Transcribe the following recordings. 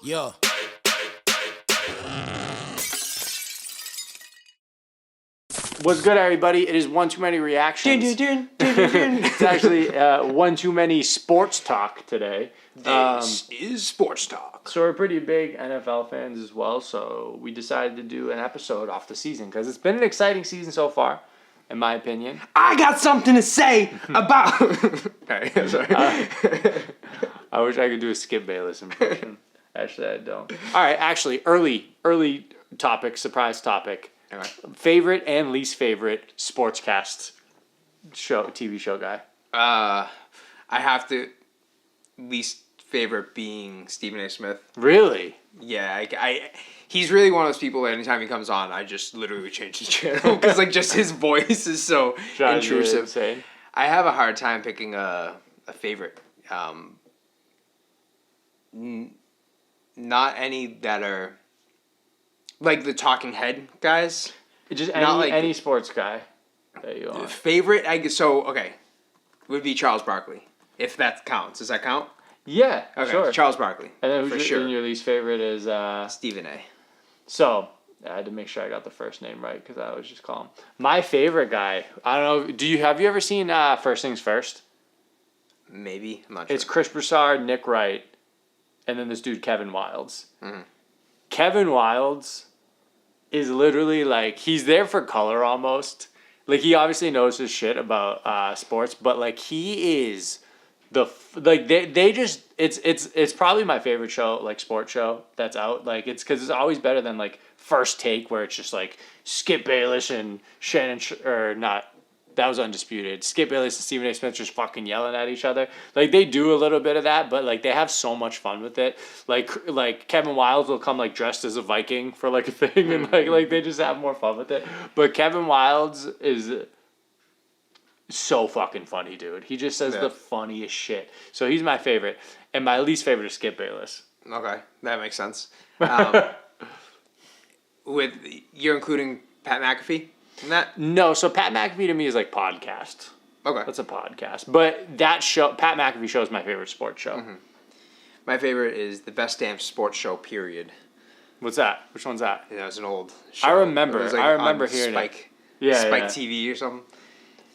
Yo. What's good, everybody? It is One Too Many Reactions. It's actually One Too Many Sports Talk today. This is Sports Talk. So we're pretty big NFL fans as well, so we decided to do an episode off the season because it's been an exciting season so far, in my opinion. I got something to say about... Sorry. I wish I could do a Skip Bayless impression. Actually, I don't. All right, actually, early topic, surprise topic. Okay. Favorite and least favorite sportscast TV show guy. I have to... Least favorite being Stephen A. Smith. Really? Yeah, he's really one of those people that anytime he comes on, I just literally change his channel because just his voice is so intrusive. Insane. I have a hard time picking a favorite. Not any that are like the talking head guys. Just Not any sports guy that you want. Favorite, I guess. So okay, would be Charles Barkley, if that counts. Does that count? Yeah, Okay, sure. Charles Barkley. And then for who's sure. and your least favorite is Stephen A. So I had to make sure I got the first name right because I always just call him. My favorite guy. I don't know. Have you ever seen First Things First? Maybe, I'm not sure. It's Chris Broussard, Nick Wright, and then this dude Kevin Wildes. Mm-hmm. Kevin Wildes is literally he's there for color almost. He obviously knows his shit about sports, but he is they just it's probably my favorite show, sports show that's out. It's because it's always better than First Take, where it's just Skip Bayless and Shannon or not. That was Undisputed. Skip Bayless and Stephen A. Smith just fucking yelling at each other. They do a little bit of that, but they have so much fun with it. Kevin Wildes will come dressed as a Viking for a thing, and they just have more fun with it. But Kevin Wildes is so fucking funny, dude. He just says the funniest shit. So he's my favorite, and my least favorite is Skip Bayless. Okay, that makes sense. You're including Pat McAfee in that? No, so Pat McAfee to me is podcast. Okay. That's a podcast. But that show, Pat McAfee show, is my favorite sports show. Mm-hmm. My favorite is the Best Damn Sports Show, period. What's that? Which one's that? It was an old show. I remember. It was I remember on hearing Spike. it. Spike yeah. TV or something.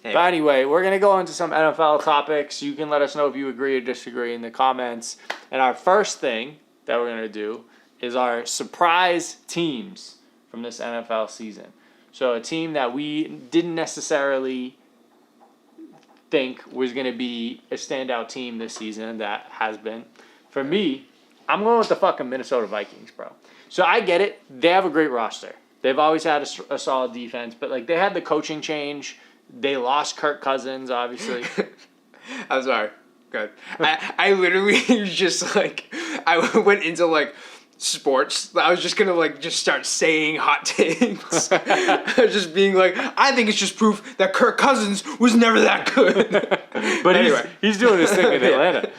Anyway. But anyway, we're going to go into some NFL topics. You can let us know if you agree or disagree in the comments. And our first thing that we're going to do is our surprise teams from this NFL season. So a team that we didn't necessarily think was going to be a standout team this season that has been. For me, I'm going with the fucking Minnesota Vikings, bro. So I get it. They have a great roster. They've always had a solid defense, but they had the coaching change. They lost Kirk Cousins, obviously. I'm sorry. Good. I literally just I went into sports. I was just gonna just start saying hot takes. Just being I think it's just proof that Kirk Cousins was never that good. But anyway, he's doing his thing in Atlanta.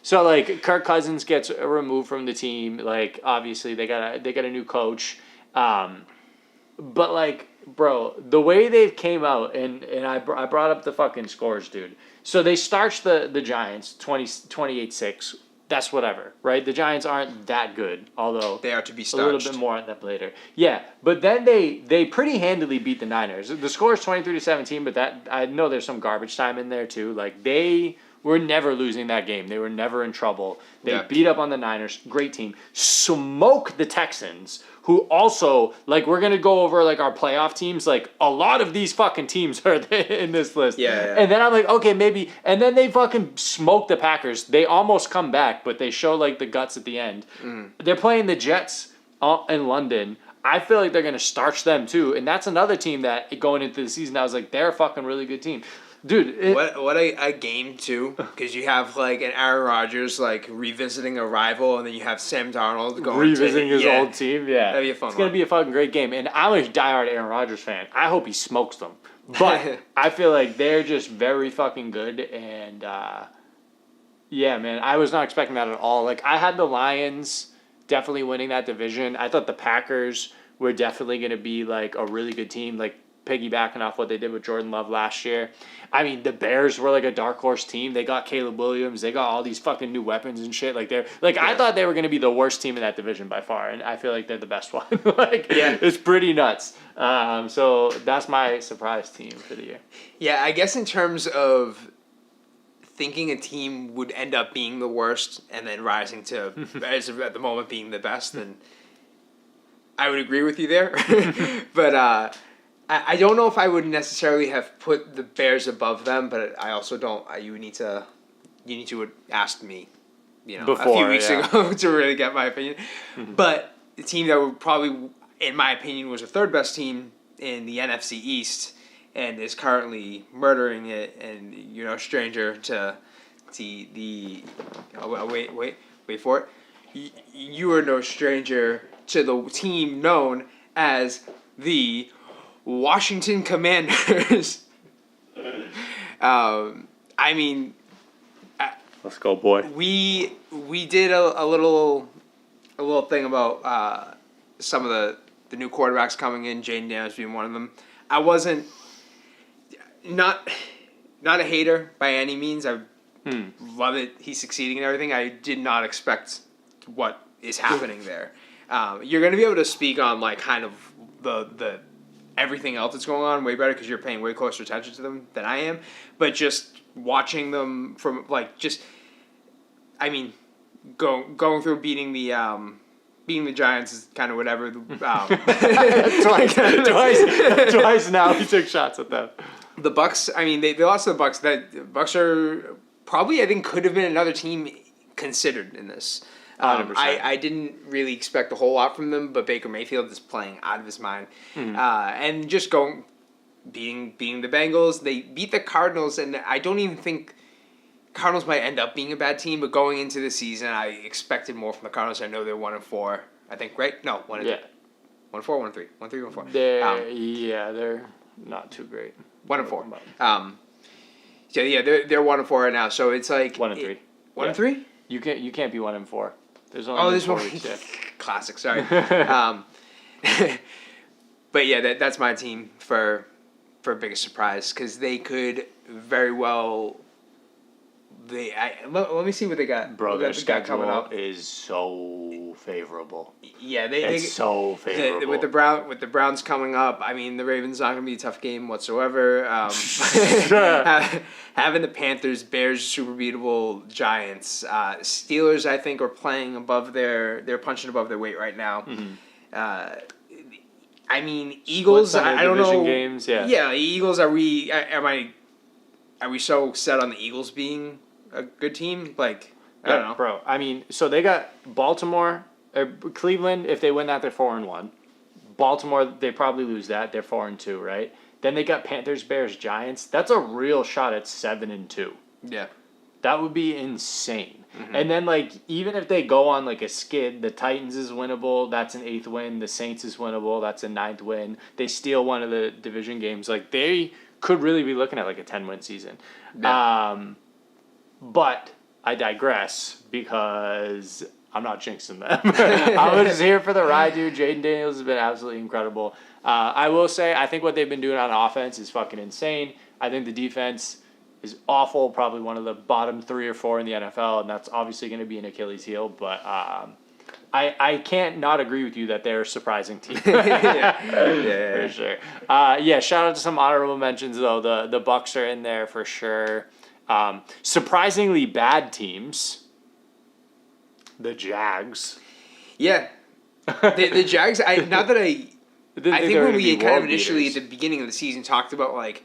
So Kirk Cousins gets removed from the team. Obviously they got a new coach. But bro, the way they came out and I brought up the fucking scores, dude. So they starched the Giants 28-6. That's whatever, right? The Giants aren't that good, although they are to be starched. A little bit more on that later. Yeah, but then they pretty handily beat the Niners. The score is 23-17, but that I know there's some garbage time in there too. They were never losing that game. They were never in trouble. They beat up on the Niners. Great team. Smoke the Texans, who also, we're going to go over, our playoff teams. A lot of these fucking teams are in this list. Yeah. And then I'm okay, maybe. And then they fucking smoke the Packers. They almost come back, but they show, the guts at the end. Mm. They're playing the Jets in London. I feel like they're going to starch them, too. And that's another team that, going into the season, I was they're a fucking really good team. Dude, what a game too, because you have an Aaron Rodgers revisiting a rival, and then you have Sam Darnold going revisiting his old team. Yeah, that'd be a fun. It's gonna be a fucking great game, and I'm a diehard Aaron Rodgers fan. I hope he smokes them, but I feel they're just very fucking good, and yeah, man, I was not expecting that at all. I had the Lions definitely winning that division. I thought the Packers were definitely gonna be a really good team. piggybacking off what they did with Jordan Love last year. I mean, the Bears were like a dark horse team. They got Caleb Williams. They got all these fucking new weapons and shit. Like I thought they were gonna be the worst team in that division by far, and I feel like they're the best one. It's pretty nuts. So that's my surprise team for the year. Yeah, I guess in terms of thinking a team would end up being the worst and then rising to, as of at the moment, being the best, then I would agree with you there. But I don't know if I would necessarily have put the Bears above them, but I also don't. You need to ask me, Before, a few weeks ago to really get my opinion. But the team that would probably, in my opinion, was the third best team in the NFC East and is currently murdering it, and you're no stranger to the wait for it. You are no stranger to the team known as the Washington Commanders. I mean, Let's go, boy. we did a little thing about some of the new quarterbacks coming in, Jaden Daniels being one of them. I wasn't not a hater by any means. I love it. He's succeeding and everything. I did not expect what is happening there. You're going to be able to speak on like kind of the everything else that's going on way better because you're paying way closer attention to them than I am. But just watching them from like just, I mean, going through beating the Giants is kind of whatever. Twice now he took shots at them. The Bucks. I mean, they lost to the Bucks. The Bucks are probably, I think, could have been another team considered in this. 100%. I didn't really expect a whole lot from them, but Baker Mayfield is playing out of his mind, and just beating the Bengals. They beat the Cardinals, and I don't even think Cardinals might end up being a bad team. But going into the season, I expected more from the Cardinals. I know they're 1-4. I think, right? No, 1-4, 1-3, 1-4. They're not too great. 1-4. So yeah, they're 1-4 right now. So it's like 1-3. 1-3. You can't be 1-4. There's only there's 4 one. weeks. Yeah. Classic. Sorry. But yeah, that's my team for biggest surprise because they could very well. Let me see what they got. Bro, their got coming schedule up is so favorable. Yeah, It's so favorable. with the Browns coming up. I mean, the Ravens not going to be a tough game whatsoever. Having the Panthers, Bears, super beatable Giants, Steelers. I think are playing above they're punching above their weight right now. I mean, Eagles. I don't know. Games, yeah. Yeah, Eagles. Are we so set on the Eagles being a good team? Like, I don't know, bro. I mean, so they got Baltimore, Cleveland. If they win that, they're 4-1. Baltimore, they probably lose that. They're 4-2, right? Then they got Panthers, Bears, Giants. That's a real shot at 7-2. Yeah, that would be insane. And then like even if they go on like a skid, the Titans is winnable. That's an 8th win. The Saints is winnable. That's a 9th win. They steal one of the division games. Like they could really be looking at like a 10-win season. Yeah. But I digress because I'm not jinxing them. I was just here for the ride, dude. Jaden Daniels has been absolutely incredible. I will say, I think what they've been doing on offense is fucking insane. I think the defense is awful, probably one of the bottom 3 or 4 in the NFL, and that's obviously going to be an Achilles heel. But I can't not agree with you that they're a surprising team. For sure. Shout out to some honorable mentions, though. The Bucks are in there for sure. Surprisingly bad teams. The Jags. Yeah. The Jags, I think when we kind of initially at the beginning of the season talked about like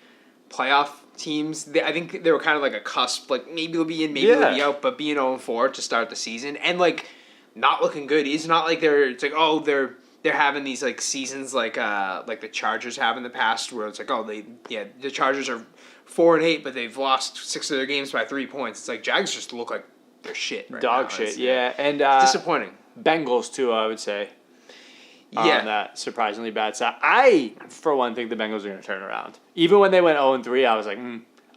playoff teams, I think they were kind of like a cusp, like maybe they'll be in, maybe they'll be out, but being 0-4 to start the season and like not looking good. It's not like they're having these like seasons like the Chargers have in the past where it's like the Chargers are 4-8 but they've lost 6 of their games by 3 points. It's like Jags just look like they're shit right dog now. shit. Yeah, and disappointing. Bengals too, I would say. Yeah. On that surprisingly bad side. I, for one, think the Bengals are going to turn around. Even when they went 0-3, I was like,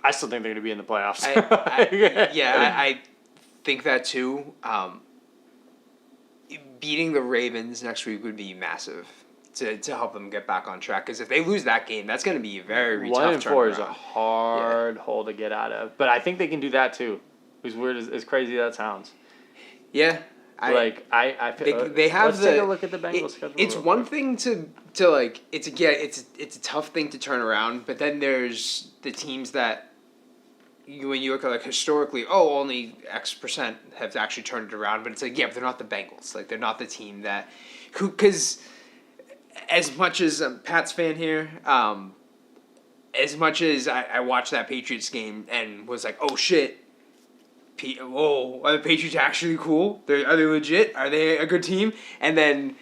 I still think they're going to be in the playoffs. I think that too. Beating the Ravens next week would be massive. to help them get back on track. Because if they lose that game, that's going to be a very tough 1-4 is a turnaround. hard hole to get out of, but I think they can do that too. As weird as crazy that sounds. Yeah. I feel They have let's take a look at the Bengals schedule. It's real one quick. thing to like it's a tough thing to turn around, but then there's the teams that when you look at like historically, only X percent have actually turned it around, but it's like but they're not the Bengals. Like they're not the team that because as much as I'm Pat's fan here, as much as I watched that Patriots game and was like, oh shit. Whoa, are the Patriots actually cool? Are they legit? Are they a good team? And then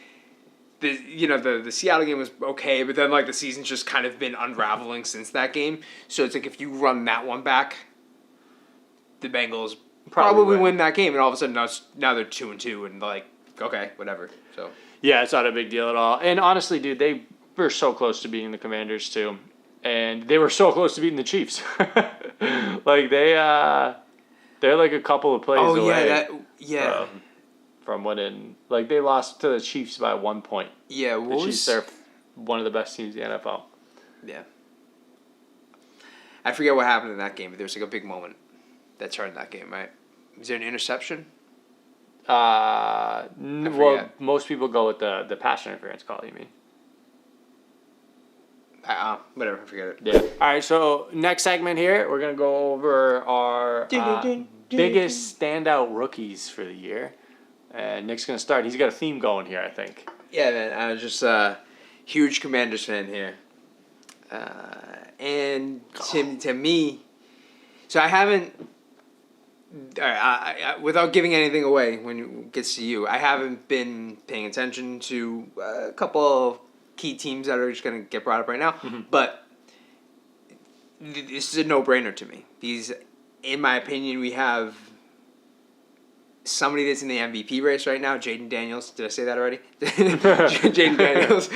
the Seattle game was okay, but then like the season's just kind of been unraveling since that game. So it's like if you run that one back, the Bengals probably win that game, and all of a sudden now they're 2-2, and like okay, whatever. So Yeah, it's not a big deal at all. And honestly, dude, they were so close to beating the Commanders too, and they were so close to beating the Chiefs. Like they're like a couple of plays away. From winning. Like they lost to the Chiefs by 1 point. Yeah, the Chiefs are one of the best teams in the NFL. Yeah. I forget what happened in that game, but there was like a big moment that turned that game, right? Was there an interception? Well, forget. most people go with the pass interference call, you mean? Whatever, I forget it. Yeah. All right, so next segment here, we're going to go over our biggest standout rookies for the year. And Nick's going to start. He's got a theme going here, I think. Yeah, man, I was just a huge Commanders fan here. And to me, so I haven't, without giving anything away when it gets to you, I haven't been paying attention to a couple of key teams that are just going to get brought up right now. Mm-hmm. But this is a no-brainer to me. In my opinion, we have somebody that's in the MVP race right now, Jaden Daniels. Did I say that already? Jaden Daniels. We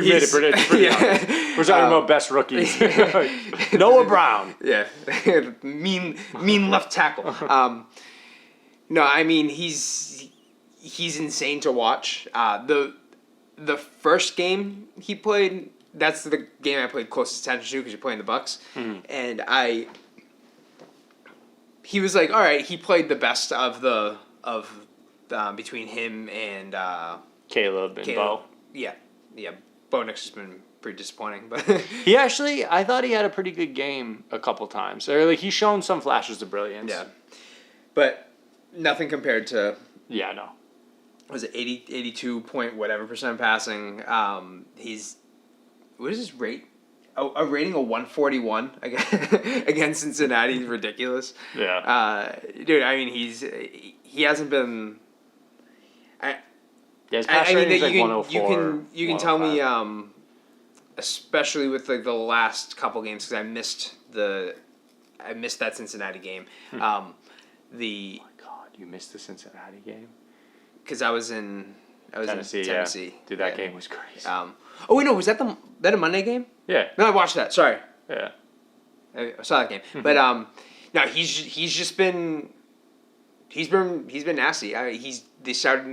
made it pretty obvious. We're talking about best rookies. Noah Brown. Yeah, mean left tackle. No, I mean he's insane to watch. The first game he played, that's the game I played closest attention to because you're playing the Bucks, and he was like, all right, he played the best of between him and Caleb and Bo. Yeah. Bo Nix has been pretty disappointing, but I thought he had a pretty good game a couple times. Or like he's shown some flashes of brilliance. yeah, but nothing compared to. Yeah, no. Was it 82 point whatever % passing? What is his rate? A rating of 141 against Cincinnati is ridiculous. Yeah. Dude, I mean he hasn't been. His pass rating is like 104. You can tell me, especially with like the last couple games because I missed that Cincinnati game. Oh my God, you missed the Cincinnati game? Because I was in Tennessee. Yeah. Dude, that game was crazy. Oh wait, no, was that a Monday game? Yeah. No, I watched that. Sorry. Yeah. I saw that game, but no, he's been nasty. They started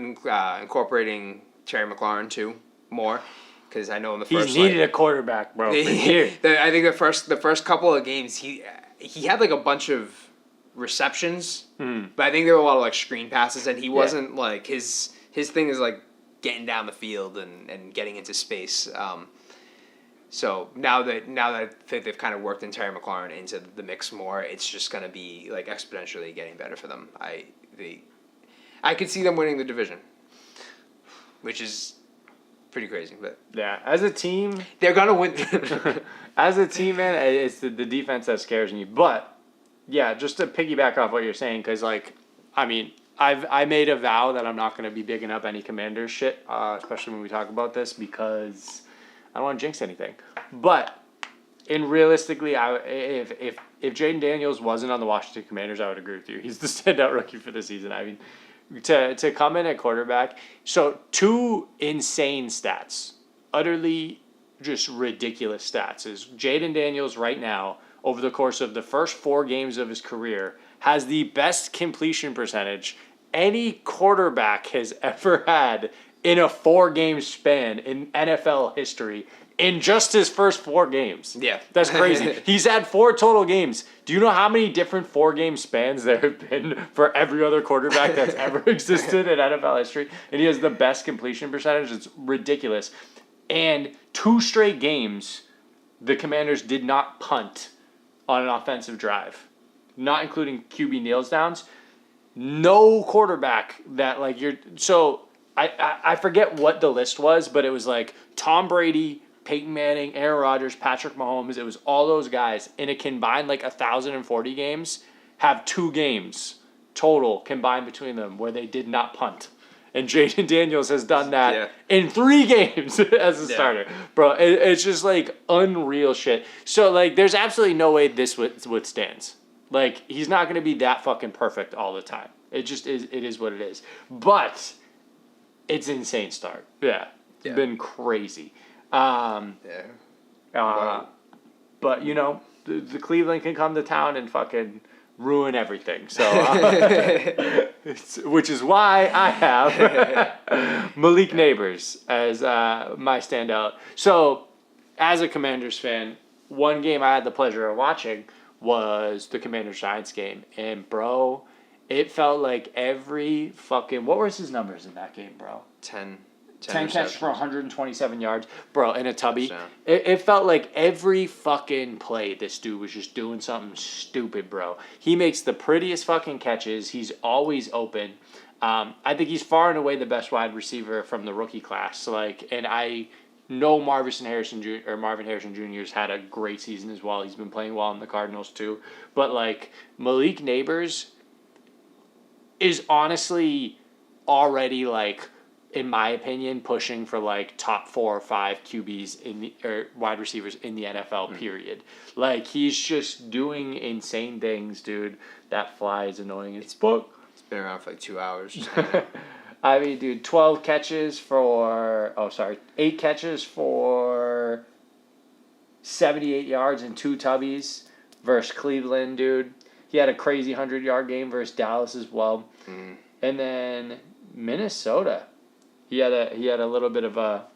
incorporating Terry McLaurin too more because I know in the first he's needed a quarterback, bro. For years. I think the first couple of games he had like a bunch of receptions, but I think there were a lot of like screen passes, and he wasn't like his thing is like getting down the field and getting into space. So now that I think they've kind of worked in Terry McLaurin into the mix more, it's just going to be like exponentially getting better for them. I could see them winning the division, which is pretty crazy. But yeah, as a team, they're gonna win. As a team, man, it's the defense that scares me. But yeah, just to piggyback off what you're saying, because like, I mean, I made a vow that I'm not going to be bigging up any Commanders shit, especially when we talk about this, because I don't want to jinx anything. But realistically, if Jaden Daniels wasn't on the Washington Commanders, I would agree with you. He's the standout rookie for the season. I mean, to come in at quarterback, so 2 insane stats, utterly just ridiculous stats, is Jaden Daniels right now, over the course of the first 4 games of his career, has the best completion percentage any quarterback has ever had in a 4-game span in NFL history in just his first 4 games. Yeah. That's crazy. He's had 4 total games. Do you know how many different 4-game spans there have been for every other quarterback that's ever existed in NFL history? And he has the best completion percentage. It's ridiculous. And 2 straight games, the Commanders did not punt on an offensive drive, not including QB kneels downs. No quarterback that like you're so I forget what the list was, but it was like Tom Brady, Peyton Manning, Aaron Rodgers, Patrick Mahomes. It was all those guys in a combined like 1,040 games have 2 games total combined between them where they did not punt. And Jaden Daniels has done that in 3 games as a starter. Bro, it's just like unreal shit. So like there's absolutely no way this withstands. Like he's not going to be that fucking perfect all the time. It just is. It is what it is. But it's an insane start. Yeah. It's been crazy. But you know, the Cleveland can come to town and fucking ruin everything. So, which is why I have Malik Neighbors as my standout. So, as a Commanders fan, one game I had the pleasure of watching was the Commanders-Giants game. And, bro, it felt like every fucking... What was his numbers in that game, bro? 10 catches for 127 yards. Bro, in a tubby. Touchdown. It felt like every fucking play this dude was just doing something stupid, bro. He makes the prettiest fucking catches. He's always open. I think he's far and away the best wide receiver from the rookie class. And I know Marvin Harrison Jr.'s had a great season as well. He's been playing well in the Cardinals too. But like Malik Neighbors is honestly already like, in my opinion, pushing for like top 4 or 5 QBs or wide receivers in the NFL. Period. Like he's just doing insane things, dude. That fly is annoying as fuck. It's been around for like 2 hours. I mean, dude, 8 catches for 78 yards and 2 tubbies versus Cleveland, dude. He had a crazy 100-yard game versus Dallas as well. And then Minnesota. He had a little bit of a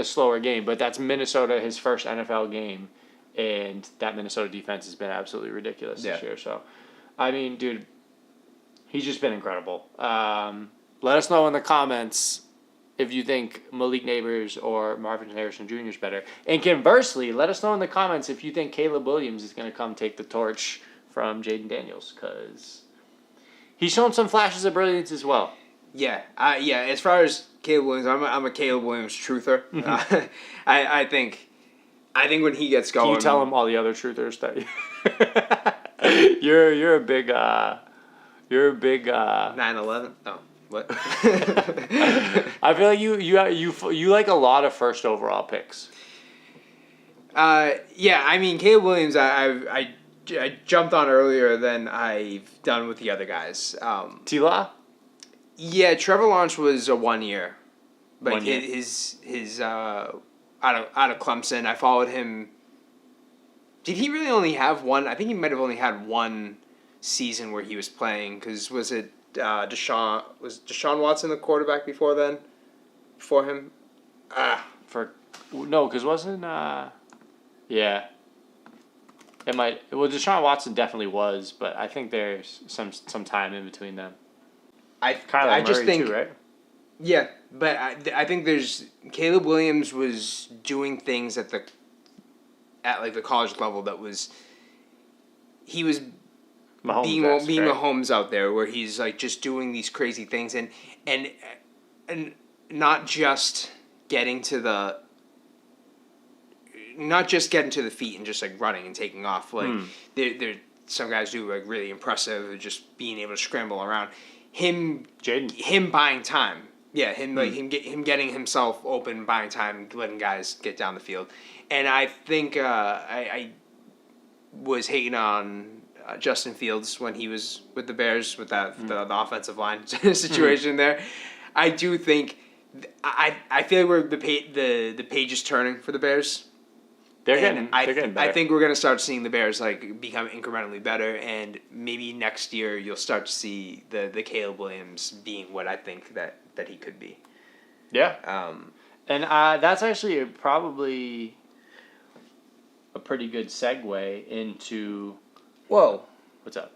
slower game, but that's Minnesota, his first NFL game, and that Minnesota defense has been absolutely ridiculous this year. So, I mean, dude, he's just been incredible. Let us know in the comments if you think Malik Neighbors or Marvin Harrison Jr. is better. And conversely, let us know in the comments if you think Caleb Williams is going to come take the torch from Jaden Daniels, because he's shown some flashes of brilliance as well. Yeah. As far as Caleb Williams, I'm a Caleb Williams truther. I think when he gets going, Can you tell him all the other truthers that you're a big 9/11. Oh, what? I feel like you like a lot of first overall picks. Yeah. I mean, Caleb Williams, I jumped on earlier than I've done with the other guys. T-Law? Yeah, Trevor Lawrence was a 1 year. Like 1 year. his out of Clemson. I followed him. Did he really only have one? I think he might have only had one season where he was playing, because was it Deshaun Watson the quarterback before then? Before him? Because wasn't yeah. It might. Well, Deshaun Watson definitely was, but I think there's some time in between them. I just think, too, right? Yeah, but I think there's Caleb Williams was doing things at like the college level that was he was being Mahomes out there, where he's like just doing these crazy things and not just getting to the feet and just like running and taking off. Like there some guys do like really impressive, just being able to scramble around. Him buying time. Yeah, him getting himself open, buying time, letting guys get down the field. And I think I was hating on Justin Fields when he was with the Bears with the offensive line situation there. I do think I feel like the page is turning for the Bears. They're getting better. I think we're going to start seeing the Bears like become incrementally better, and maybe next year you'll start to see the Caleb Williams being what I think that he could be. Yeah. And that's actually probably a pretty good segue into Whoa, what's up.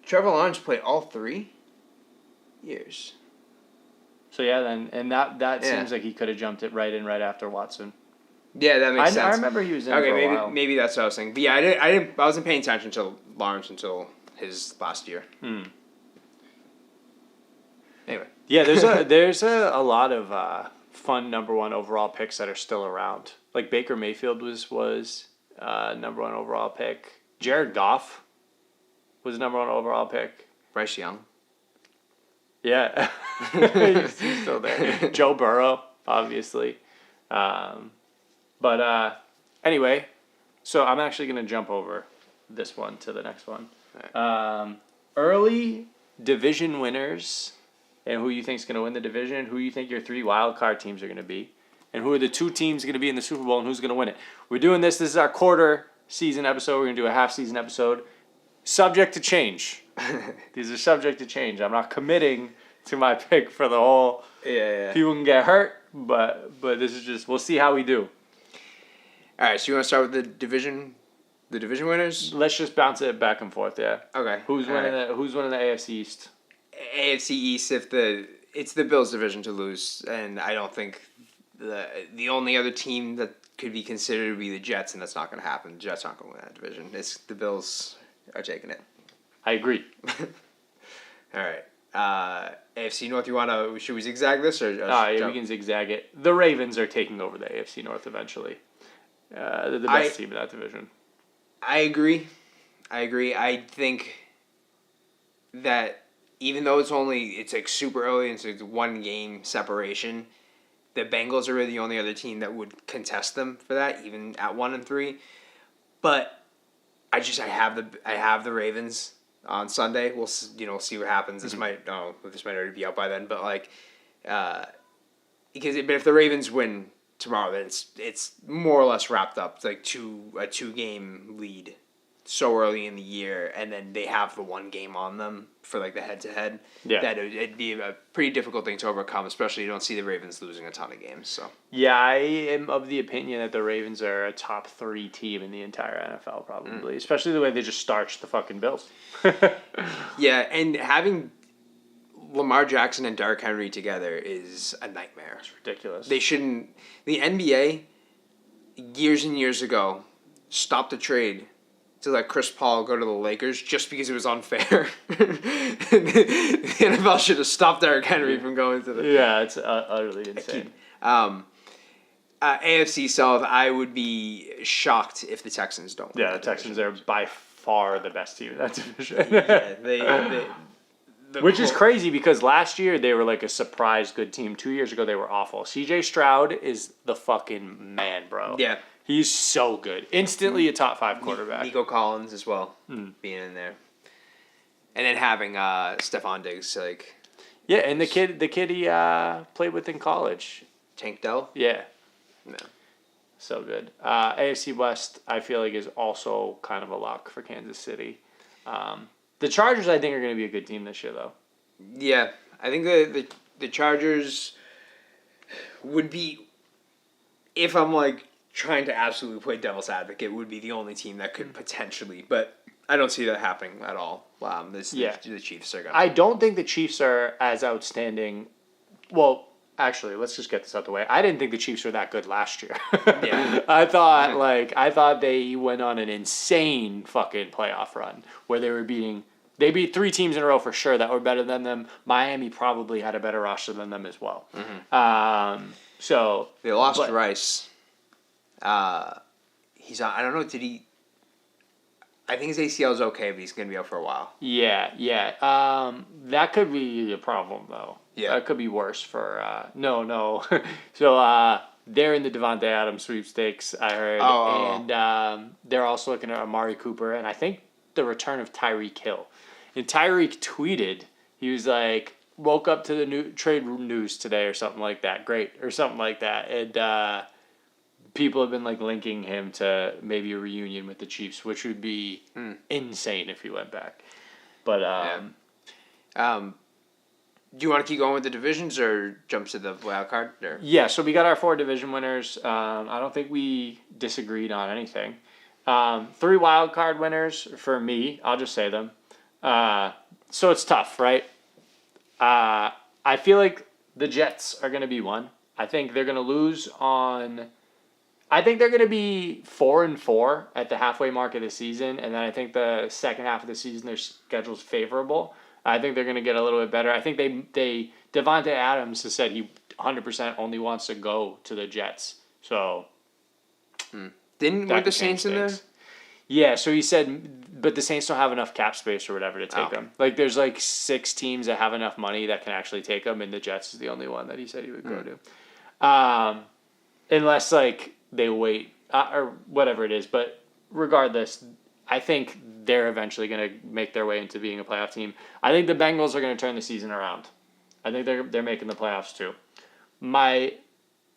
Trevor Lawrence played all 3 years. So yeah, then and that Yeah. seems like he could have jumped it right after Watson. Yeah, that makes sense. I remember he was in for a while. Maybe that's what I was thinking. But yeah, I wasn't paying attention to Lawrence until his last year. Anyway. Yeah, there's a lot of fun number 1 overall picks that are still around. Like Baker Mayfield was number 1 overall pick. Jared Goff was number 1 overall pick. Bryce Young. Yeah, he's still there. Joe Burrow, obviously. But anyway, so I'm actually going to jump over this one to the next one. Right. Early division winners and who you think is going to win the division, who you think your 3 wild card teams are going to be, and who are the 2 teams going to be in the Super Bowl and who's going to win it. We're doing this. This is our quarter season episode. We're going to do a half season episode. Subject to change. These are subject to change. I'm not committing to my pick for the whole. Yeah. People can get hurt, but this is just, we'll see how we do. All right, so you want to start with the division winners? Let's just bounce it back and forth. Yeah. Okay. Who's winning the AFC East? AFC East, it's the Bills' division to lose, and I don't think the only other team that could be considered would be the Jets, and that's not going to happen. The Jets aren't going to win that division. It's the Bills are taking it. I agree. All right. AFC North, should we zigzag this or? Yeah, we can zigzag it. The Ravens are taking over the AFC North eventually. They're the best team in that division. I agree. I think that even though it's like super early and it's 1 game separation, the Bengals are really the only other team that would contest them for that, even at 1-3. But I have the Ravens on Sunday. We'll see what happens. This might already be out by then, but but if the Ravens win tomorrow, then it's more or less wrapped up. It's like a 2-game lead so early in the year, and then they have the 1 game on them for like the head-to-head. Yeah. That it'd be a pretty difficult thing to overcome, especially you don't see the Ravens losing a ton of games. So yeah, I am of the opinion that the Ravens are a top 3 team in the entire NFL, probably, especially the way they just starched the fucking Bills. Yeah, and having Lamar Jackson and Derrick Henry together is a nightmare. It's ridiculous. They shouldn't. The NBA years and years ago stopped the trade to let Chris Paul go to the Lakers just because it was unfair. The NFL should have stopped Derrick Henry from going to the. Yeah, it's utterly insane. AFC South, I would be shocked if the Texans don't win. Yeah, the Texans are by far the best team in that division. Yeah, Which is crazy because last year they were like a surprise good team. 2 years ago they were awful. CJ Stroud is the fucking man, bro. Yeah. He's so good. Instantly a top 5 quarterback. Nico Collins as well, being in there. And then having Stephon Diggs, like... Yeah, and the kid he played with in college. Tank Dell? Yeah. No. So good. AFC West, I feel like, is also kind of a lock for Kansas City. The Chargers, I think, are going to be a good team this year, though. Yeah, I think the Chargers would be, if I'm like trying to absolutely play devil's advocate, would be the only team that could potentially, but I don't see that happening at all. The Chiefs are going to. I don't think the Chiefs are as outstanding. Well, actually, let's just get this out the way. I didn't think the Chiefs were that good last year. Yeah. I thought they went on an insane fucking playoff run where they beat 3 teams in a row for sure that were better than them. Miami probably had a better roster than them as well. So they lost Rice. He's on. I don't know. Did he? I think his ACL is okay, but he's going to be out for a while. Yeah. That could be a problem though. Yeah. That could be worse for no. So they're in the Devontae Adams sweepstakes, I heard. And they're also looking at Amari Cooper and I think the return of Tyreek Hill. And Tyreek tweeted, he was like, woke up to the new trade news today or something like that. Great. Or something like that. And people have been like linking him to maybe a reunion with the Chiefs, which would be insane if he went back. But Do you want to keep going with the divisions or jump to the wild card? Or? Yeah, so we got our 4 division winners. I don't think we disagreed on anything. 3 wild card winners for me. I'll just say them. So it's tough, right? I feel like the Jets are going to be one. I think they're going to lose on. I think they're going to be 4-4 at the halfway mark of the season, and then I think the second half of the season their schedule's favorable. I think they're going to get a little bit better. I think they Devontae Adams has said he 100% only wants to go to the Jets. So Weren't the Saints in there? Yeah, so he said, but the Saints don't have enough cap space or whatever to take him. Like, there's like 6 teams that have enough money that can actually take him, and the Jets is the only one that he said he would go to. Unless, like, they wait, or whatever it is. But regardless, I think they're eventually going to make their way into being a playoff team. I think the Bengals are going to turn the season around. I think they're making the playoffs too. My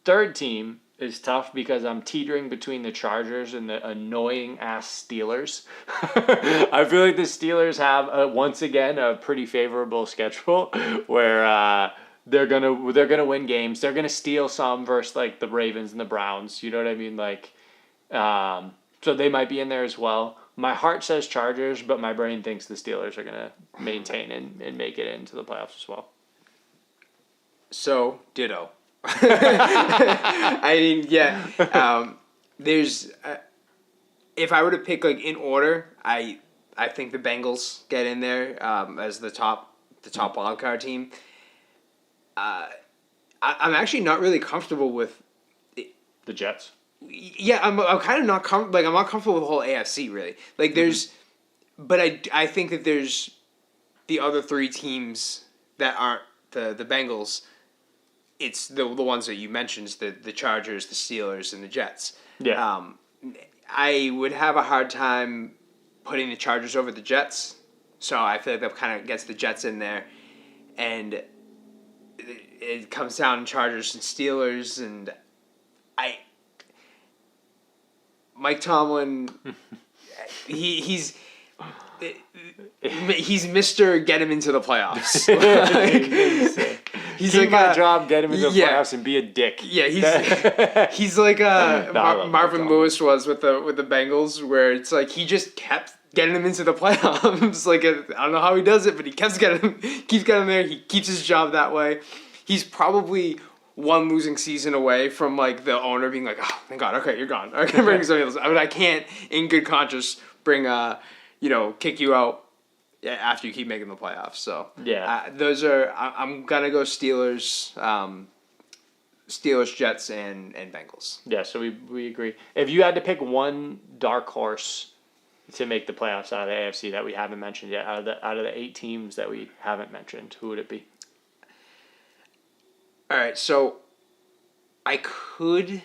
third team is tough because I'm teetering between the Chargers and the annoying ass Steelers. I feel like the Steelers have once again a pretty favorable schedule where they're gonna win games. They're gonna steal some versus like the Ravens and the Browns. You know what I mean? Like, so they might be in there as well. My heart says Chargers, but my brain thinks the Steelers are gonna maintain and make it into the playoffs as well. So ditto. I mean, yeah. There's, if I were to pick like in order, I think the Bengals get in there as the top wild card team. I'm actually not really comfortable with the Jets. Yeah, I'm kind of not I'm not comfortable with the whole AFC really. Like there's, but I think that there's the other 3 teams that aren't the Bengals. It's the ones that you mentioned, the Chargers, the Steelers, and the Jets. Yeah. I would have a hard time putting the Chargers over the Jets, so I feel like that kind of gets the Jets in there, and it comes down to Chargers and Steelers, and Mike Tomlin, he's Mr. Get him into the playoffs. He's Keep like my job, get him into the playoffs, and be a dick. Yeah, he's like Marvin Lewis was with the Bengals, where it's like he just kept getting him into the playoffs. Like I don't know how he does it, but he keeps getting him there. He keeps his job that way. He's probably one losing season away from like the owner being like, oh, thank God, okay, you're gone. I can bring somebody else. I mean, I can't, in good conscience, bring kick you out after you keep making the playoffs. So yeah, those are I'm gonna go Steelers, Jets, and Bengals. Yeah, so we agree. If you had to pick one dark horse to make the playoffs out of the AFC that we haven't mentioned yet, out of the 8 teams that we haven't mentioned, who would it be? All right, so I could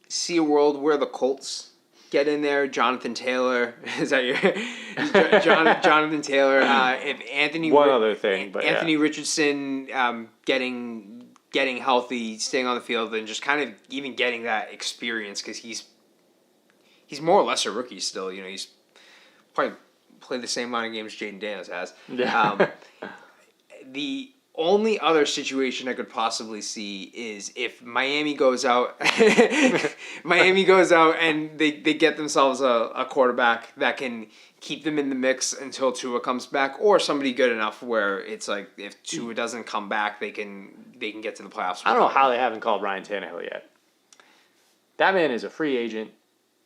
see a world where the Colts get in there. Jonathan Taylor, is that your Jonathan Taylor? If Anthony Anthony Richardson getting healthy, staying on the field, and just kind of even getting that experience because he's more or less a rookie still. You know, he's probably played the same amount of games Jaden Daniels has. Yeah. The only other situation I could possibly see is if Miami goes out and they get themselves a quarterback that can keep them in the mix until Tua comes back, or somebody good enough where it's like if Tua doesn't come back, they can get to the playoffs. I don't know how they haven't called Ryan Tannehill yet. That man is a free agent.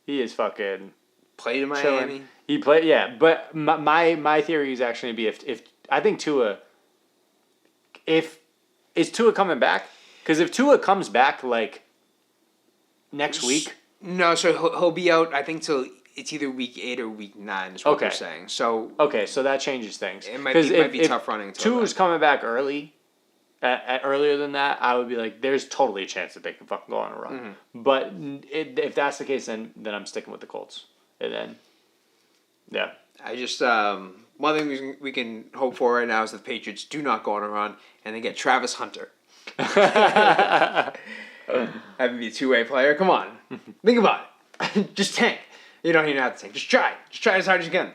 He is fucking played in Miami. Chilling. He played, yeah. But my theory is actually be if I think Tua. Is Tua coming back? Because if Tua comes back like next week, no, so he'll be out. I think till it's either week 8 or week 9 is what they're saying. So so that changes things. It might be tough running. Tua's coming back early, earlier than that, I would be like, there's totally a chance that they can fucking go on a run. Mm-hmm. But if that's the case, then I'm sticking with the Colts. And then, yeah. I just one thing we can hope for right now is that the Patriots do not go on a run and they get Travis Hunter. That would be a 2-way player. Come on, think about it. Just tank. You don't even have to tank. Just try. Just try as hard as you can.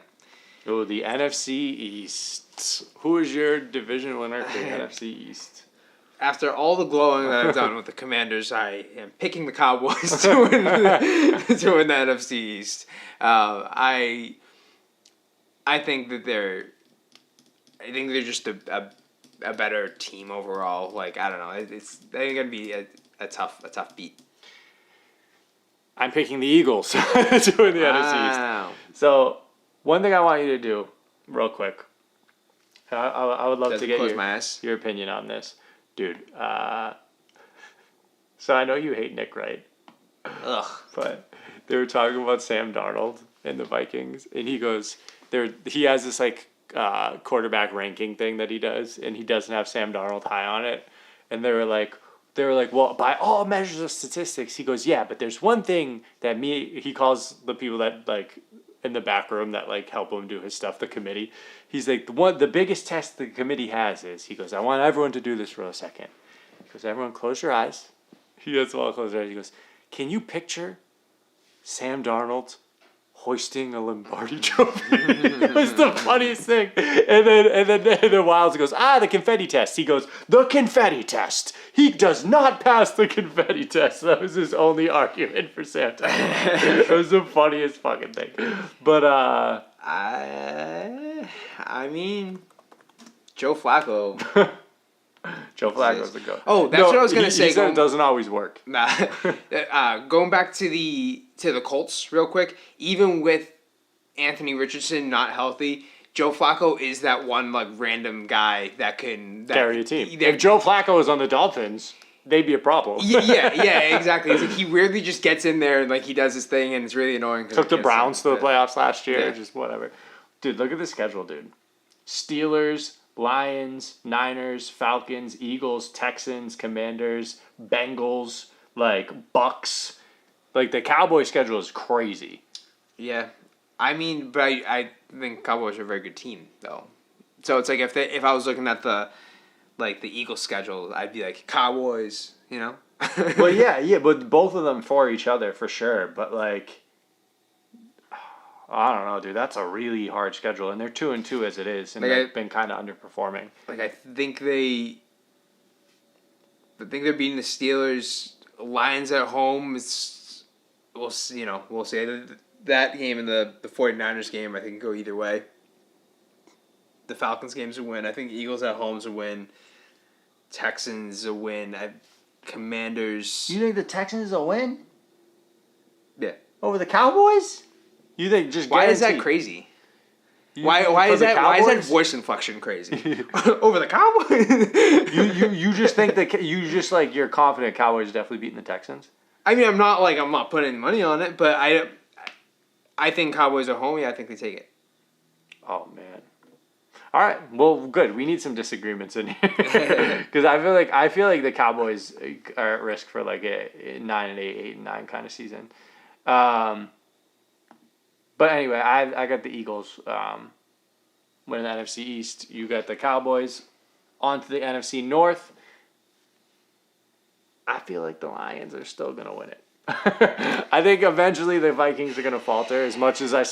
Oh, the NFC East. Who is your division winner for the NFC East? After all the glowing that I've done with the Commanders, I am picking the Cowboys to win the NFC East. I think that they're just a better team overall. Like, I don't know, they're gonna be a tough beat. I'm picking the Eagles to win the NFC East. Wow. So, one thing I want you to do, real quick, I would love Doesn't to get close my eyes. your opinion on this. Dude, so I know you hate Nick Wright, Ugh. but they were talking about Sam Darnold and the Vikings, and he has this like quarterback ranking thing that he does, and he doesn't have Sam Darnold high on it, and they were like, well, by all measures of statistics, he goes, yeah, but there's one thing that he calls the people that like in the back room that like help him do his stuff, the committee. He's like, the biggest test the committee has is, he goes, I want everyone to do this for a second. He goes, everyone close your eyes. He does all close their eyes. He goes, can you picture Sam Darnold hoisting a Lombardi trophy? It was the funniest thing. And then Wilds goes, the confetti test. He goes, the confetti test. He does not pass the confetti test. That was his only argument for Sam Darnold. It was the funniest fucking thing. But I mean, Joe Flacco. Joe Flacco's the goat. Oh, that's what I was gonna say. He said it doesn't always work. Going back to the Colts real quick. Even with Anthony Richardson not healthy, Joe Flacco is that one like random guy that can carry a team. If Joe Flacco was on the Dolphins, they'd be a problem. yeah, exactly. It's like he weirdly just gets in there and like he does his thing, and it's really annoying. Took the Browns to the playoffs last year. Just whatever. Dude, look at the schedule, dude. Steelers, Lions, Niners, Falcons, Eagles, Texans, Commanders, Bengals, like Bucks. Like the Cowboys schedule is crazy. Yeah. I mean, but I think Cowboys are a very good team though. So it's like if I was looking at the Eagles schedule, I'd be like Cowboys, you know? Well, yeah, but both of them for each other for sure, but like I don't know, dude. That's a really hard schedule, and they're 2-2 as it is, and like they've been kind of underperforming. Like I think they're beating the Steelers. Lions at home. We'll see. That game and the 49ers game, I think, go either way. The Falcons game's a win. I think Eagles at home's a win. Texans a win. Commanders. You think the Texans will win? Yeah. Over the Cowboys? You think just why is that crazy? Why is that voice inflection crazy? Over the Cowboys? you just think that you're confident Cowboys definitely beating the Texans? I mean, I'm not putting any money on it, but I think Cowboys are home. Yeah, I think they take it. Oh man. All right. Well, good. We need some disagreements in here because I feel like the Cowboys are at risk for like a 9-8, 8-9 kind of season. But anyway, I got the Eagles winning the NFC East. You got the Cowboys on to the NFC North. I feel like the Lions are still going to win it. I think eventually the Vikings are going to falter. As much as I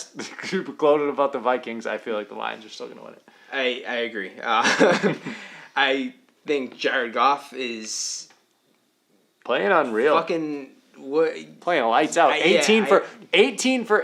gloated about the Vikings, I feel like the Lions are still going to win it. I agree. I think Jared Goff is playing unreal. Playing lights out. 18 for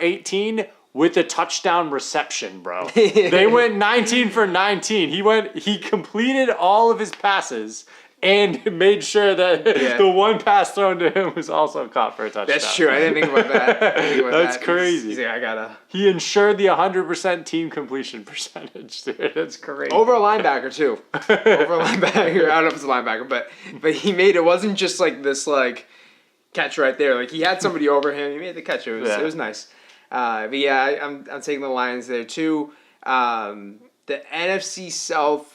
18 with a touchdown reception, bro. They went 19 for 19. He completed all of his passes and made sure that the one pass thrown to him was also caught for a touchdown. That's true. I didn't think about that. That's crazy. He's like, He ensured the 100% team completion percentage, dude. That's crazy. Over a linebacker too. Over a linebacker. I don't know if it's a linebacker, but he made it. Wasn't just like this like catch right there. Like he had somebody over him. He made the catch. It was nice. But yeah, I'm taking the Lions there too. The NFC South.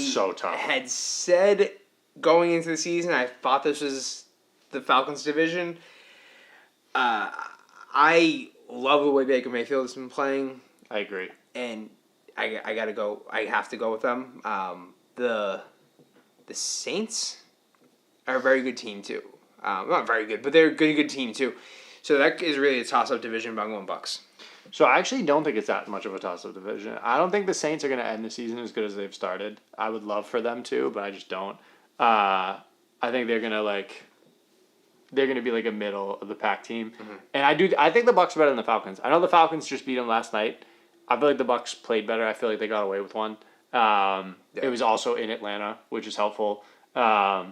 So tough. Had said going into the season, I thought this was the Falcons division. I love the way Baker Mayfield has been playing. I agree. And I gotta go. I have to go with them. The Saints are a very good team too. Not very good, but they're a good team too. So that is really a toss-up division, but I'm going Bucks. So I actually don't think it's that much of a toss-up division. I don't think the Saints are going to end the season as good as they've started. I would love for them to, but I just don't. I think they're going to be like a middle of the pack team. And I think the Bucks are better than the Falcons. I know the Falcons just beat them last night. I feel like the Bucks played better. I feel like they got away with one. It was also in Atlanta, which is helpful. I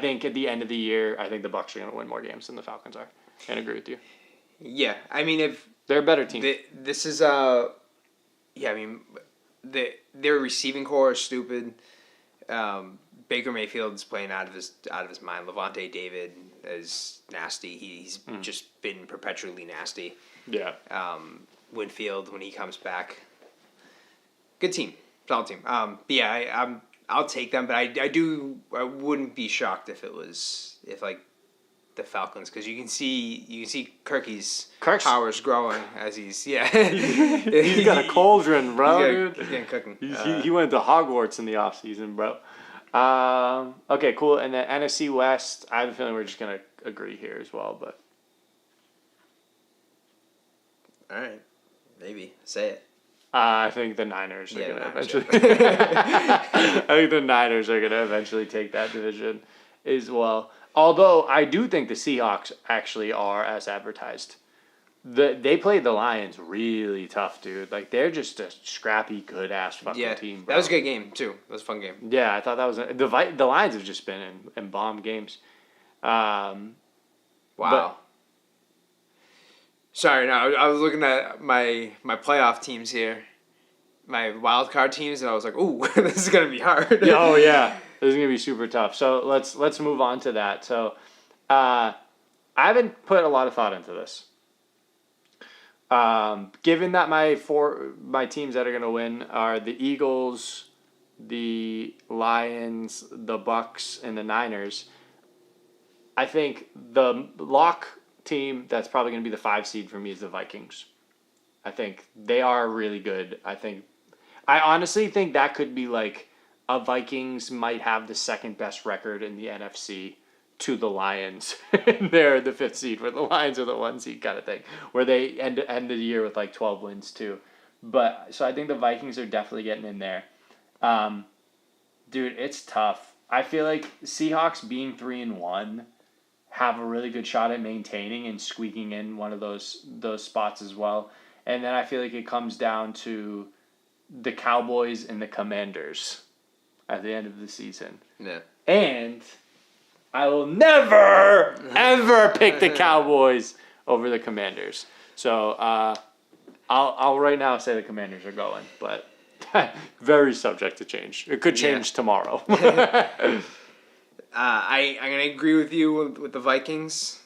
think at the end of the year, I think the Bucks are going to win more games than the Falcons are. And agree with you. Yeah, I mean, if They're a better team. this is yeah, I mean, their receiving core is stupid. Baker Mayfield's playing out of his mind. Levante David is nasty. He's just been perpetually nasty. Yeah. Winfield when he comes back, good team, solid team. But yeah, I'll take them, but I wouldn't be shocked if like the Falcons, because you can see Kirky's powers growing as he's He's got a cauldron, bro. He's getting cooking. He went to Hogwarts in the offseason, bro. Okay, cool. And then NFC West, I have a feeling we're just going to agree here as well, but All right, maybe say it. I think the Niners are Yeah, going to the Niners, eventually. I think the Niners are going to eventually take that division as well. Although I do think the Seahawks actually are as advertised. They played the Lions really tough, dude. Like they're just a scrappy, good ass fucking team. Bro. That was a good game too. That was a fun game. Yeah, I thought that was the Lions have just been in bomb games. Wow. But- Sorry, no, I was looking at my playoff teams here, my wild card teams, and I was like, "Ooh, this is gonna be hard." Oh yeah, this is gonna be super tough. So let's move on to that. So, I haven't put a lot of thought into this. Given that my teams that are gonna win are the Eagles, the Lions, the Bucks, and the Niners, I think the lock team that's probably going to be the 5 seed for me is the Vikings. I think they are really good. I honestly think that could be like a Vikings might have the second best record in the NFC to the Lions. They're the 5th seed, where the Lions are the 1 seed kind of thing, where they end the year with like 12 wins too. But so I think the Vikings are definitely getting in there. Dude, it's tough. I feel like Seahawks being 3-1 have a really good shot at maintaining and squeaking in one of those spots as well. And then I feel like it comes down to the Cowboys and the Commanders at the end of the season. Yeah. And I will never, ever pick the Cowboys over the Commanders. So I'll right now say the Commanders are going, but very subject to change. It could change tomorrow. I'm gonna agree with you with the Vikings.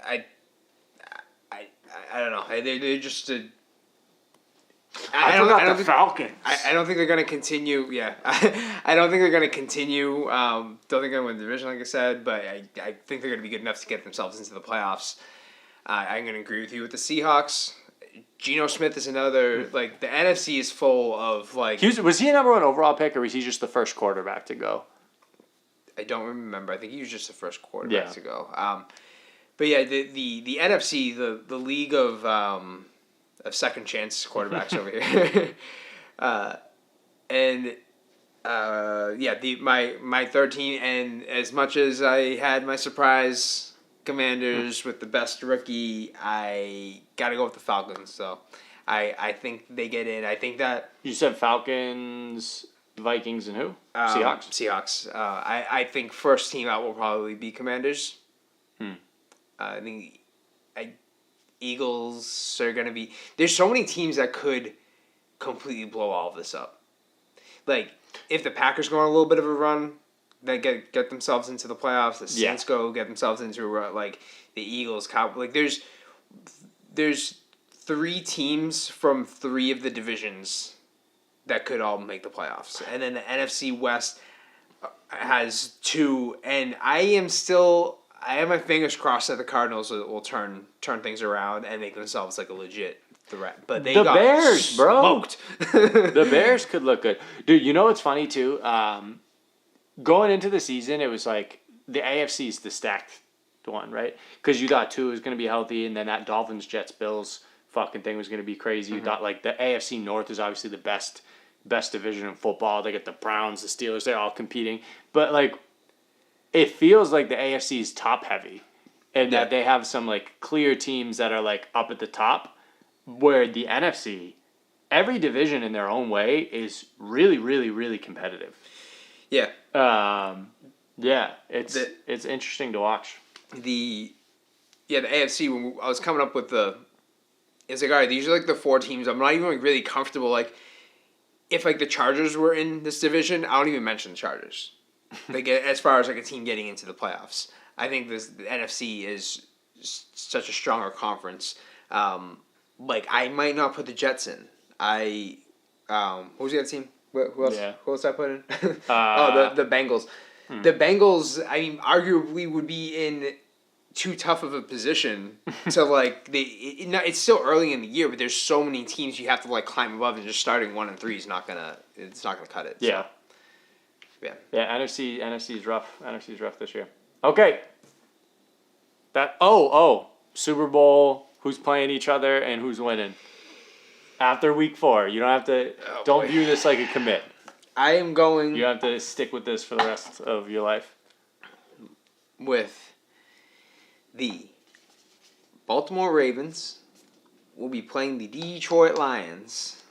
I don't know. They're just a. I don't think Falcons. I don't think they're gonna continue. Yeah, I don't think they're gonna continue. Don't think they're gonna win the division, like I said. But I think they're gonna be good enough to get themselves into the playoffs. I'm gonna agree with you with the Seahawks. Geno Smith is another, like, the NFC is full of, like... Was he a number 1 overall pick, or was he just the first quarterback to go? I don't remember. I think he was just the first quarterback to go. But yeah, the NFC, the league of second chance quarterbacks over here. My 13, and as much as I had my surprise Commanders with the best rookie, I gotta go with the Falcons. So I think they get in. I think that you said Falcons, Vikings, and who? Seahawks. Seahawks. I think first team out will probably be Commanders. I think Eagles are gonna be. There's so many teams that could completely blow all of this up. Like if the Packers go on a little bit of a run, they get themselves into the playoffs. The Saints go get themselves into like the Eagles. Like there's 3 teams from 3 of the divisions that could all make the playoffs, and then the NFC West has 2. And I have my fingers crossed that the Cardinals will turn things around and make themselves like a legit threat. But they got Bears, smoked. The Bears could look good, dude. You know what's funny too? Going into the season, it was like the AFC is the stacked one, right? Because you thought Tua was going to be healthy, and then that Dolphins, Jets, Bills fucking thing was going to be crazy. You thought like the AFC North is obviously the best division in football. They get the Browns, the Steelers, they're all competing. But like it feels like the AFC is top heavy and that they have some like clear teams that are like up at the top, where the NFC, every division in their own way is really, really, really competitive. Yeah. It's interesting to watch. The AFC, when I was coming up with it's like, all right, these are like the 4 teams. I'm not even like really comfortable. Like, if like the Chargers were in this division, I don't even mention the Chargers. Like, as far as like a team getting into the playoffs, I think the NFC is such a stronger conference. Like, I might not put the Jets in. What was the other team? Who else? Yeah. Who else I put in? The Bengals. The Bengals, I mean, arguably would be in too tough of a position to like it's still early in the year, but there's so many teams you have to like climb above, and just starting 1-3 is not gonna cut it. Yeah. So, yeah. Yeah. NFC is rough. NFC is rough this year. Okay. Super Bowl. Who's playing each other and who's winning? After week 4, you don't have to. Don't view this like a commit. I am going. You have to stick with this for the rest of your life. With the Baltimore Ravens will be playing the Detroit Lions.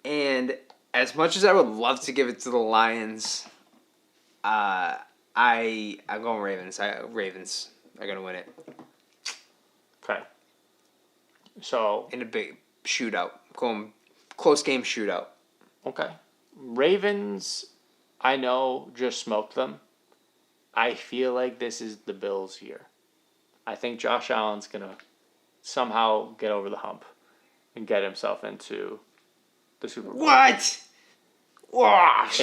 And as much as I would love to give it to the Lions, I'm going Ravens. Ravens are going to win it. Okay. So. In a big shootout. Going close game shootout. Okay. Ravens, I know, just smoked them. I feel like this is the Bills' year. I think Josh Allen's going to somehow get over the hump and get himself into the Super Bowl. What? Wash!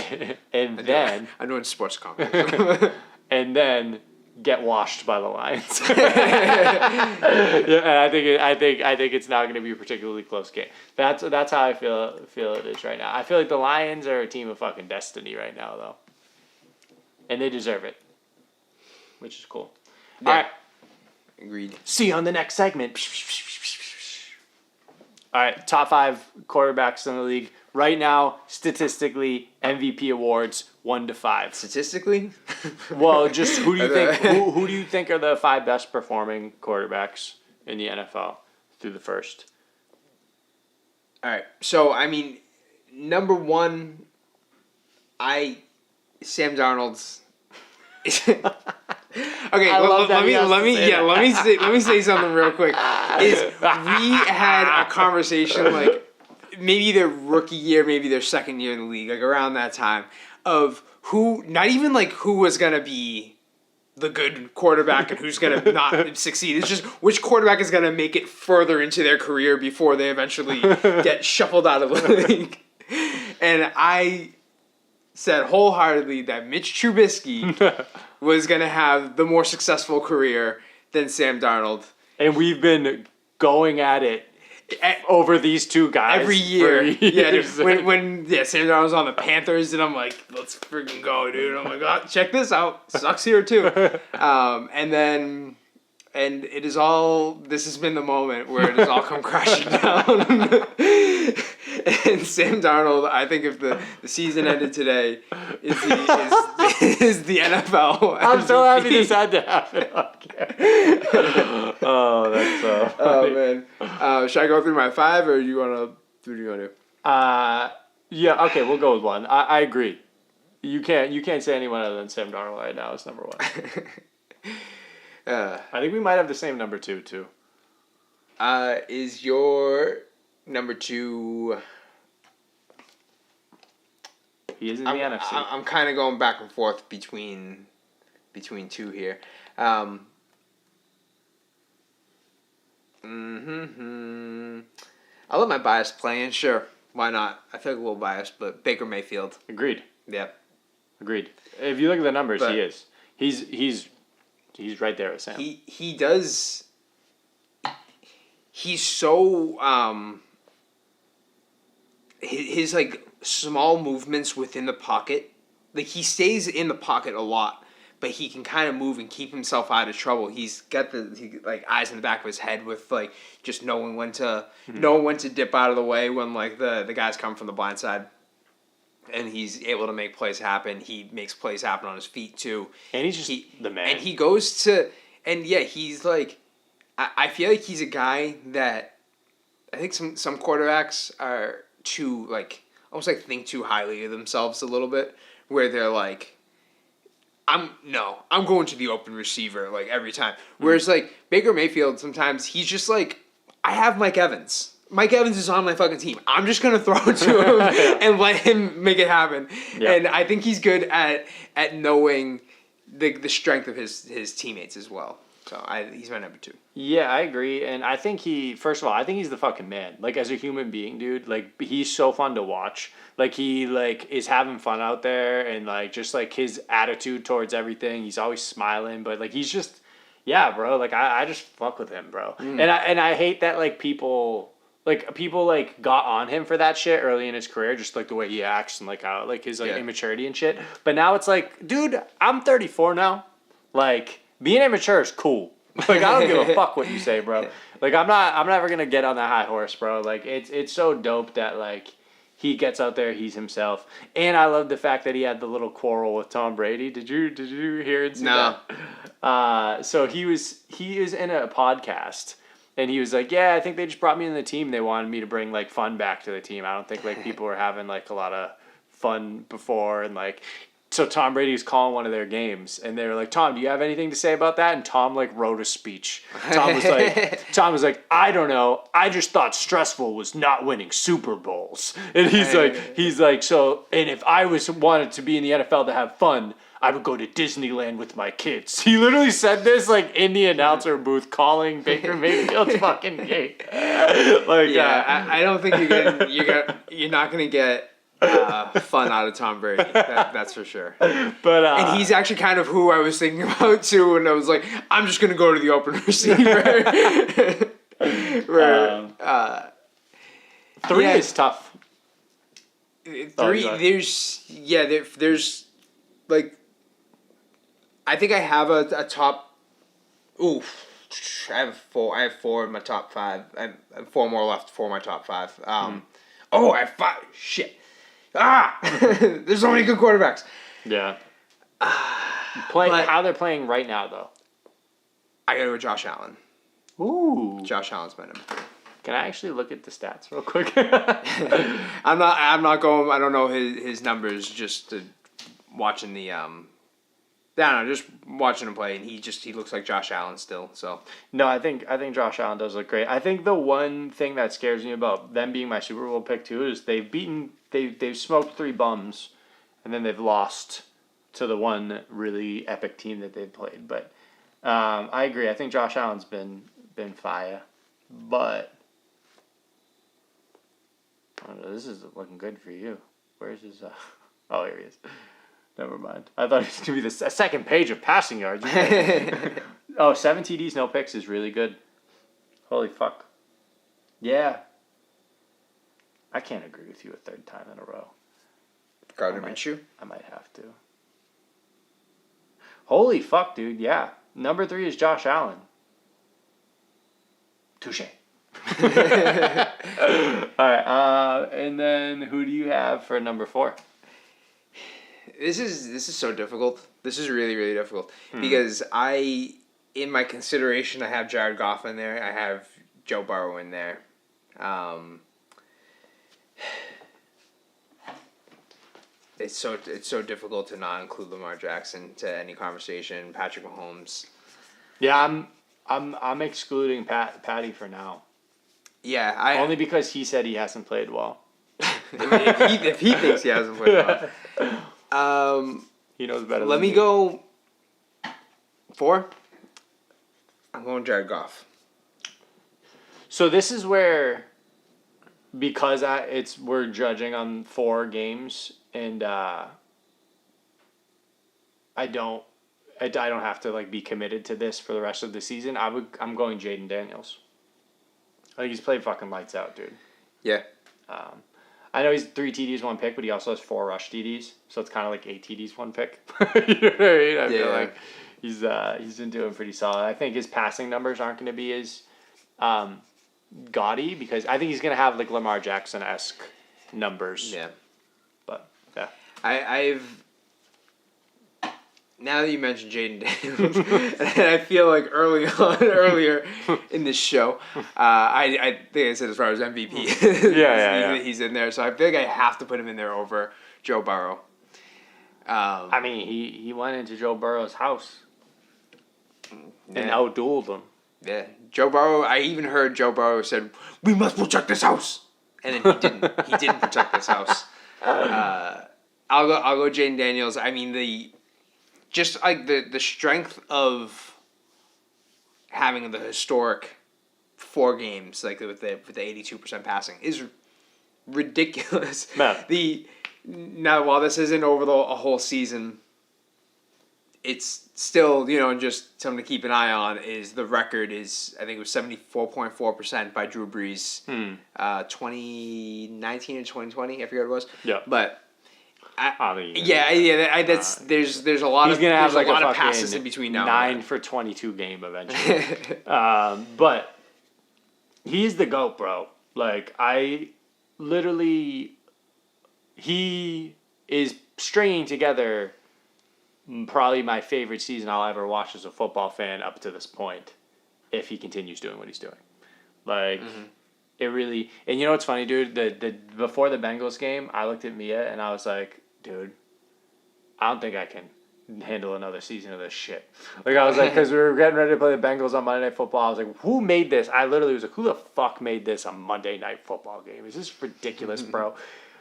And then... I know it's sports comment. And then get washed by the Lions. Yeah, and I think it's not going to be a particularly close game. That's how I feel it is right now. I feel like the Lions are a team of fucking destiny right now, though. And they deserve it. Which is cool. Yeah. All right. Agreed. See you on the next segment. All right, top 5 quarterbacks in the league right now. Statistically, MVP awards 1 to 5. Statistically, well, just who do you think? Who do you think are the 5 best performing quarterbacks in the NFL through the first? All right. So I mean, number 1, Sam Darnold's. Okay, let me say something real quick. We had a conversation like maybe their rookie year, maybe their second year in the league, like around that time, of who, not even like who was gonna be the good quarterback and who's gonna not succeed. It's just which quarterback is gonna make it further into their career before they eventually get shuffled out of the league. And I said wholeheartedly that Mitch Trubisky was going to have the more successful career than Sam Darnold. And we've been going at it over these two guys every year. Yeah, dude, when Sam Darnold was on the Panthers, and I'm like, let's freaking go, dude. I'm like, oh, check this out. Sucks here too. And it is all, this has been the moment where it has all come crashing down. And Sam Darnold, I think if the season ended today, is the NFL. I'm so happy this had to happen. Oh, that's so funny. Oh, man. Should I go through my 5, or do you want to do? Yeah, okay, we'll go with 1. I agree. You can't say anyone other than Sam Darnold right now is number 1. I think we might have the same number 2 too. Is your number 2? He is in the NFC. I'm kind of going back and forth between 2 here. I'll let my bias play in. Sure, why not? I feel like a little biased, but Baker Mayfield. Agreed. Yep. Agreed. If you look at the numbers, he is. He's right there with Sam. He does. He's so his like small movements within the pocket, like he stays in the pocket a lot, but he can kind of move and keep himself out of trouble. He's got like eyes in the back of his head with like just knowing when to dip out of the way when like the guys come from the blind side. And he's able to make plays happen. He makes plays happen on his feet too. And he's just the man. And he goes to, and yeah, he's like, I feel like he's a guy that I think some quarterbacks are too like almost like think too highly of themselves a little bit, where they're like, I'm going to the open receiver like every time. Whereas like Baker Mayfield, sometimes he's just like, I have Mike Evans. Mike Evans is on my fucking team. I'm just gonna throw it to him and let him make it happen. Yeah. And I think he's good at knowing the strength of his teammates as well. So he's my number 2. Yeah, I agree, and I think first of all, I think he's the fucking man. Like as a human being, dude, like he's so fun to watch. Like he like is having fun out there, and like just like his attitude towards everything. He's always smiling, but like he's just, yeah, bro. Like I just fuck with him, bro. And I hate that like people got on him for that shit early in his career, just like the way he acts and like how like his like immaturity and shit. But now it's like, dude, I'm 34 now. Like being immature is cool. Like I don't give a fuck what you say, bro. Like I'm never gonna get on that high horse, bro. Like it's so dope that like he gets out there, he's himself. And I love the fact that he had the little quarrel with Tom Brady. Did you hear and see that? So he was in a podcast. And he was like, yeah, I think they just brought me in the team. They wanted me to bring, like, fun back to the team. I don't think, like, people were having, like, a lot of fun before. And, like, so Tom Brady was calling one of their games. And they were like, Tom, do you have anything to say about that? And Tom, like, wrote a speech. Tom was like, I don't know. I just thought stressful was not winning Super Bowls. And he's like, so, and if I wanted to be in the NFL to have fun, I would go to Disneyland with my kids. He literally said this like in the announcer booth, calling Baker Mayfield's fucking game. Like, I don't think you're not gonna get fun out of Tom Brady. That's for sure. But and he's actually kind of who I was thinking about too. And I was like, I'm just gonna go to the open receiver. Three is tough. There's like. I think I have a top. Ooh, I have 4. I have 4 in my top 5. I have 4 more left for my top 5. Oh, I have 5. Shit. There's so many good quarterbacks. Yeah. How they're playing right now, though. I gotta go with Josh Allen. Ooh. Josh Allen's my number 3. Can I actually look at the stats real quick? I'm not going. I don't know his numbers. Just watching the I don't know, just watching him play, and he looks like Josh Allen still. So no, I think Josh Allen does look great. I think the one thing that scares me about them being my Super Bowl pick too is they've smoked 3 bums, and then they've lost to the one really epic team that they've played. But I agree. I think Josh Allen's been fire, but I don't know, this is looking good for you. Where's his? Oh, here he is. Never mind. I thought it was going to be the second page of passing yards. 7 TDs, no picks is really good. Holy fuck. Yeah. I can't agree with you a third time in a row. Gardner Minshew? I might have to. Holy fuck, dude. Yeah. Number 3 is Josh Allen. Touche. All right. And then who do you have for number 4? This is so difficult. This is really, really difficult because in my consideration, I have Jared Goff in there. I have Joe Burrow in there. It's so difficult to not include Lamar Jackson to any conversation. Patrick Mahomes. Yeah, I'm excluding Patty for now. Yeah, only because he said he hasn't played well. if he thinks he hasn't played well. He knows better. Let me go 4. I'm going Jared Goff. So this is where, because we're judging on 4 games, and I don't have to like be committed to this for the rest of the season. I'm going Jaden Daniels. I think he's played fucking lights out, dude. Yeah. I know he's 3 TDs, 1 pick, but he also has 4 rush TDs, so it's kind of like 8 TDs, 1 pick. You know what I mean? I feel like he's been doing pretty solid. I think his passing numbers aren't going to be as gaudy because I think he's going to have like Lamar Jackson-esque numbers. Yeah. But yeah. I've now that you mentioned Jaden Daniels, and I feel like earlier in this show, I think I said as far as MVP, yeah. he's in there. So I feel like I have to put him in there over Joe Burrow. I mean, he went into Joe Burrow's house and Yeah. outdueled him. Yeah, Joe Burrow. I even heard Joe Burrow said, "We must protect this house," and then he didn't. He didn't protect this house. I'll go Jaden Daniels. I mean the strength of having the historic 4 games like with the 82% passing is ridiculous. Man. Now while this isn't over a whole season, it's still just something to keep an eye on. Is the record is I think it was 74.4% by Drew Brees, 2019 and 2020. I forget what it was. Yeah, but. That's there's a lot he's gonna have like a lot a of passes in between now. 9 for 22 game eventually. But he's the GOAT, bro. Like he is stringing together probably my favorite season I'll ever watch as a football fan up to this point, if he continues doing what he's doing. Like. Mm-hmm. It really, and you know what's funny, dude? The before the Bengals game, I looked at Mia and I was like, dude, I don't think I can handle another season of this shit. Like I was like, because we were getting ready to play the Bengals on Monday Night Football. I was like, who made this? I literally was like, who the fuck made this a Monday Night Football game? Is this ridiculous, bro?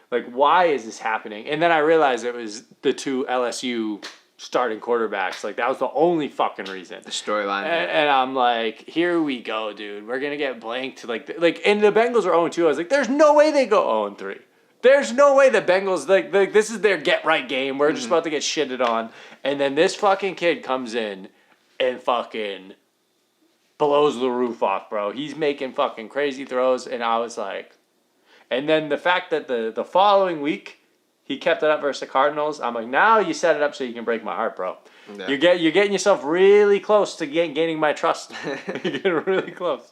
Like, why is this happening? And then I realized it was the 2 LSU starting quarterbacks. Like, that was the only fucking reason. The storyline. And I'm like, here we go, dude. We're going to get blanked. Like, and the Bengals are 0-2. I was like, there's no way they go 0-3. There's no way the Bengals, like this is their get-right game. We're just about to get shitted on. And then this fucking kid comes in and fucking blows the roof off, bro. He's making fucking crazy throws. And I was like, and then the fact that the following week, he kept it up versus the Cardinals. I'm like, now you set it up so you can break my heart, bro. Yeah. You're getting yourself really close to gaining my trust. You're getting really close.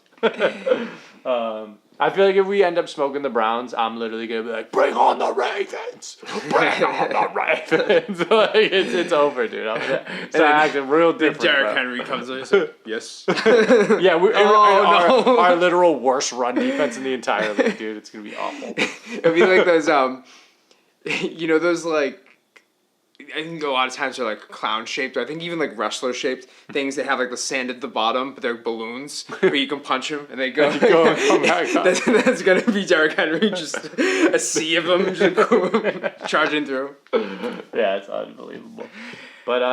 I feel like if we end up smoking the Browns, I'm literally gonna be like, bring on the Ravens, bring on the Ravens. Like it's over, dude. I'm gonna start acting real different. Derrick Henry comes in and says, yes. Yeah, our literal worst run defense in the entire league, dude. It's gonna be awful. It'll be like those those like, I think a lot of times they're like clown shaped. Or I think even like wrestler shaped things. They have like the sand at the bottom, but they're balloons where you can punch them and they go. And come back up. That's gonna be Derrick Henry, just a sea of them just charging through. Yeah, it's unbelievable. But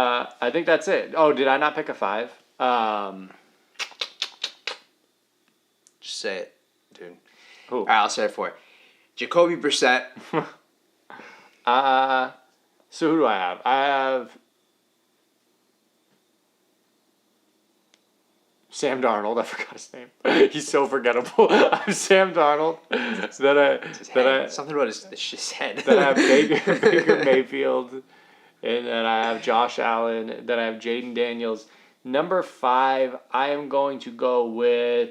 I think that's it. Oh, did I not pick a 5? Just say it, dude. Who? All right, I'll say it for you. Jacoby Brissett. So who do I have? I have Sam Darnold. I forgot his name. He's so forgettable. I have Sam Darnold. Something about his head. Then I have Baker Mayfield. And then I have Josh Allen. Then I have Jaden Daniels. Number 5, I am going to go with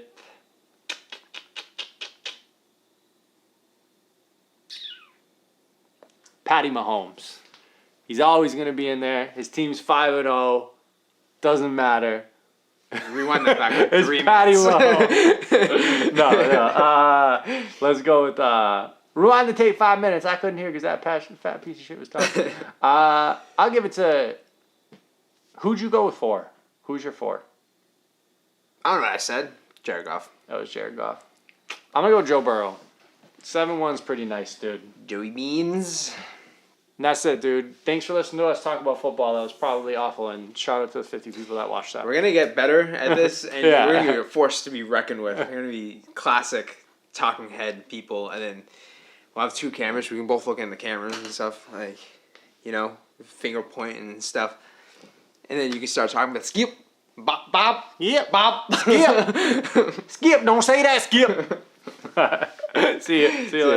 Patty Mahomes. He's always going to be in there. His team's 5-0. Doesn't matter. Rewind that back like it's 3 Patty minutes. Mahomes. No. Let's go with... rewind the tape 5 minutes. I couldn't hear because that fat piece of shit was talking. I'll give it to... Who'd you go with 4? Who's your 4? I don't know what I said. Jared Goff. That was Jared Goff. I'm going to go Joe Burrow. 7-1's pretty nice, dude. Joey Beans. And that's it, dude. Thanks for listening to us talk about football. That was probably awful. And shout out to the 50 people that watched that. We're going to get better at this, and Yeah. we're going to be a force to be reckoned with. We're going to be classic talking head people, and then we'll have 2 cameras. We can both look in the cameras and stuff, like, finger pointing and stuff. And then you can start talking about Skip, Bob, Yep. Bob, Skip. Skip, don't say that, Skip. See you later.